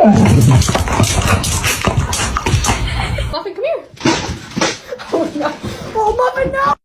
Muffin, come here. Oh no. Oh, Muffin, no.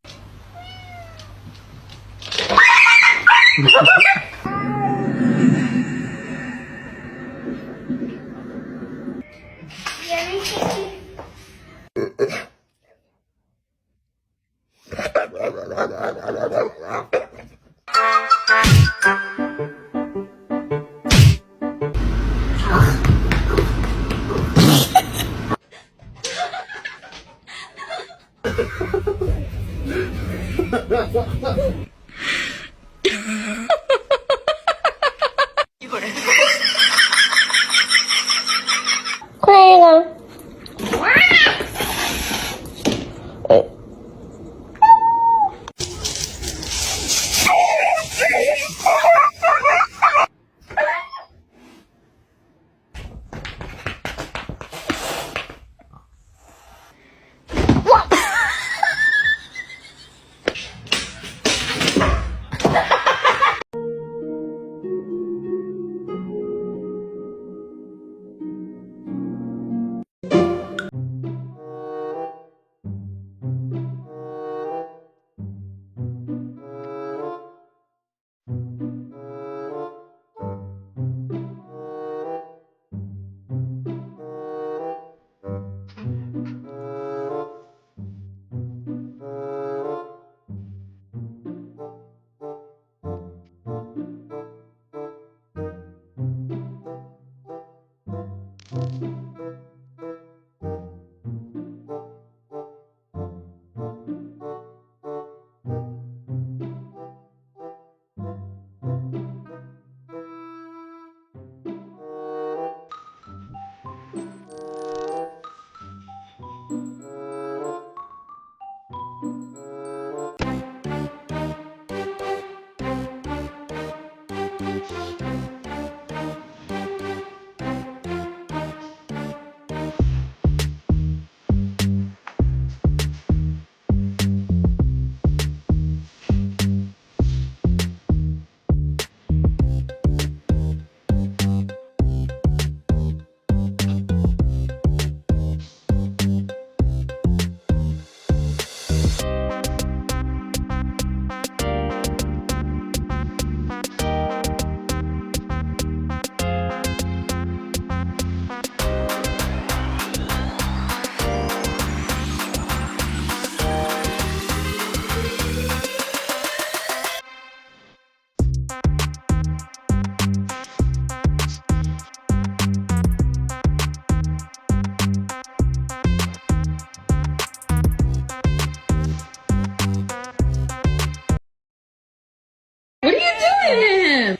What are you doing to him?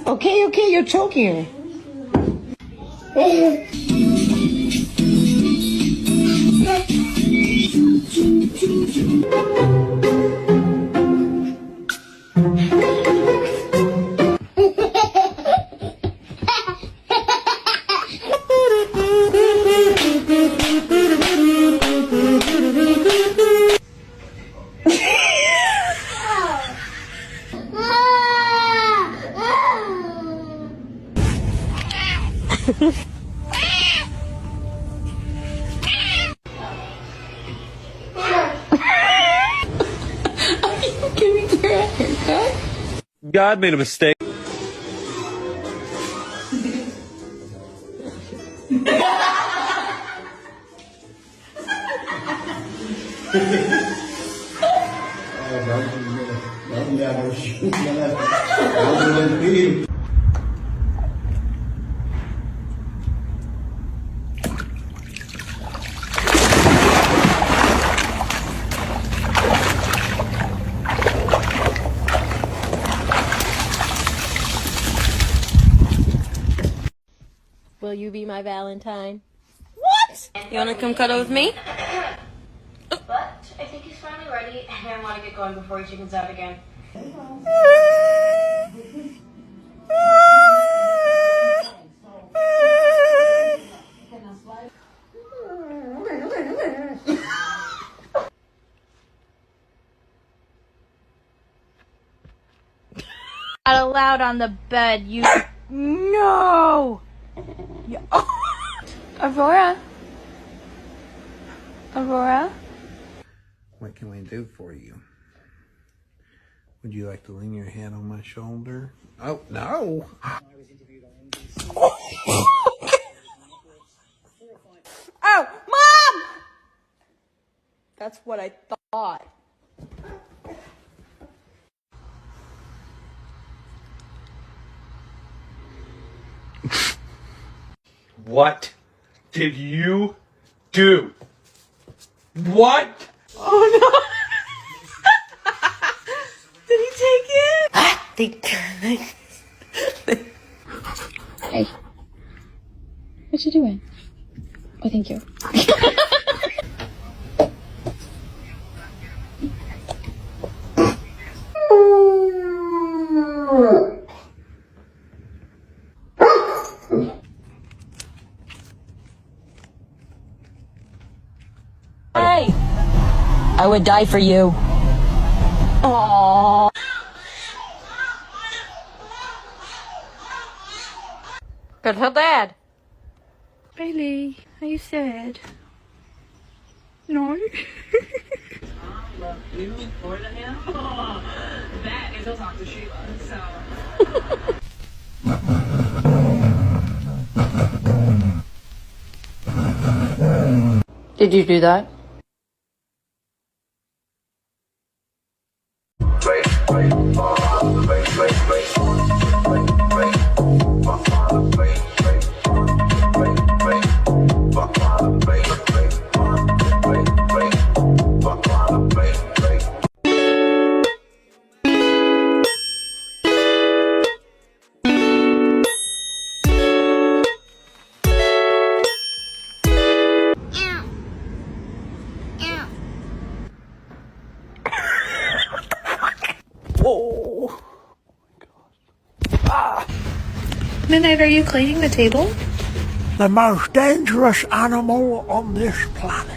Okay, you're choking her. God made a mistake. Will you be my Valentine? What? You want to come cuddle with me? But I think he's finally ready, and I want to get going before he chickens out again. out on the bed, you... No! Yeah. Aurora? Aurora? What can we do for you? Would you like to lean your head on my shoulder? Oh, no! Oh, Mom! That's what I thought. What did you do? What? Oh no! Did he take it? Hey. What you doing? Oh, thank you. Hey! I would die for you. Aww. Go tell Dad. Bailey, are you sad? No. Love you more than him. That is he'll talk to Sheila. So. Did you do that? Midnight, are you cleaning the table? The most dangerous animal on this planet.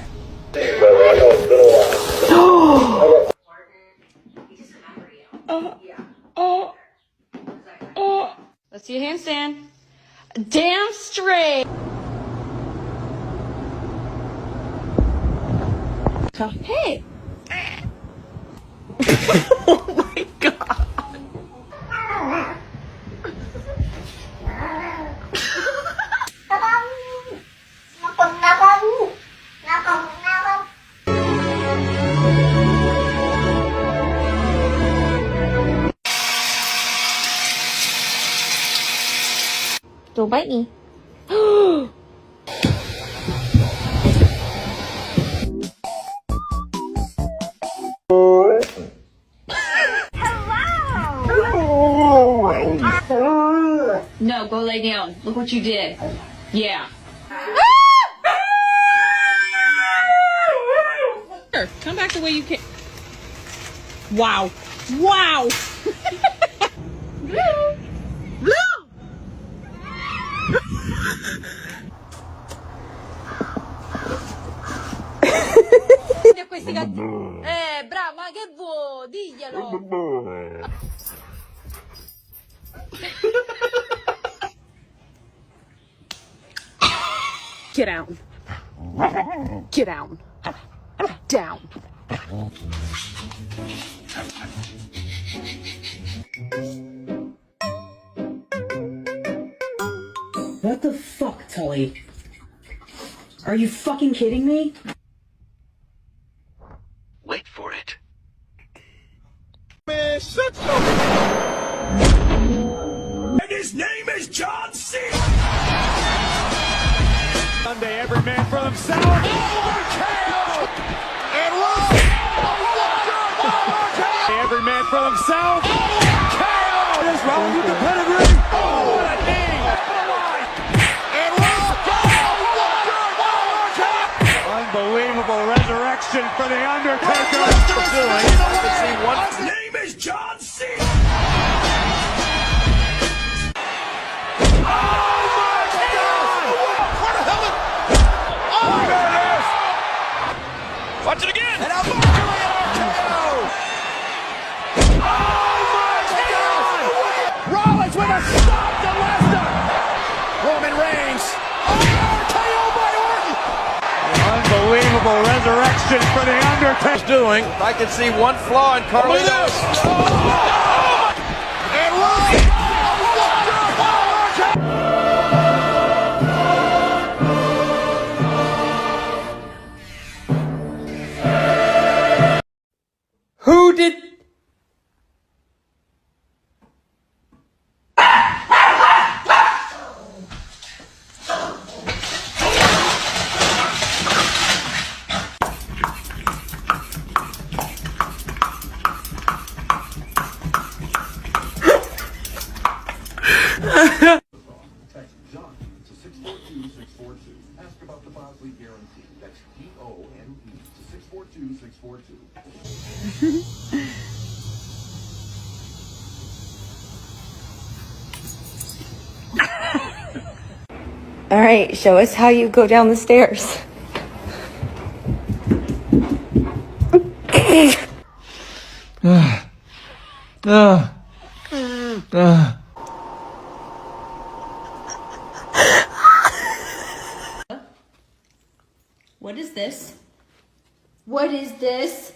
Let's see a handstand. Damn straight. Hey! Oh my god. Don't bite me. No, go lay down. Look what you did. Yeah. Come back the way you came. Wow. Wow. Questi gatti. Bravo, ma che vuoi? Diglielo. Get down. Get down. Down. What the fuck, Tully? Are you fucking kidding me? Wait for it. And his name is John C. Sunday, every man for himself. And every man for himself. What is wrong with the pedigree? What a knee! And unbelievable resurrection for the Undertaker. His name is John C. Watch it again! And I'll RKO! Oh my God! resurrection for the Undertaker. Doing. I can see one flaw in Carlito's. And right. Who did? All right, show us how you go down the stairs. What is this? What is this?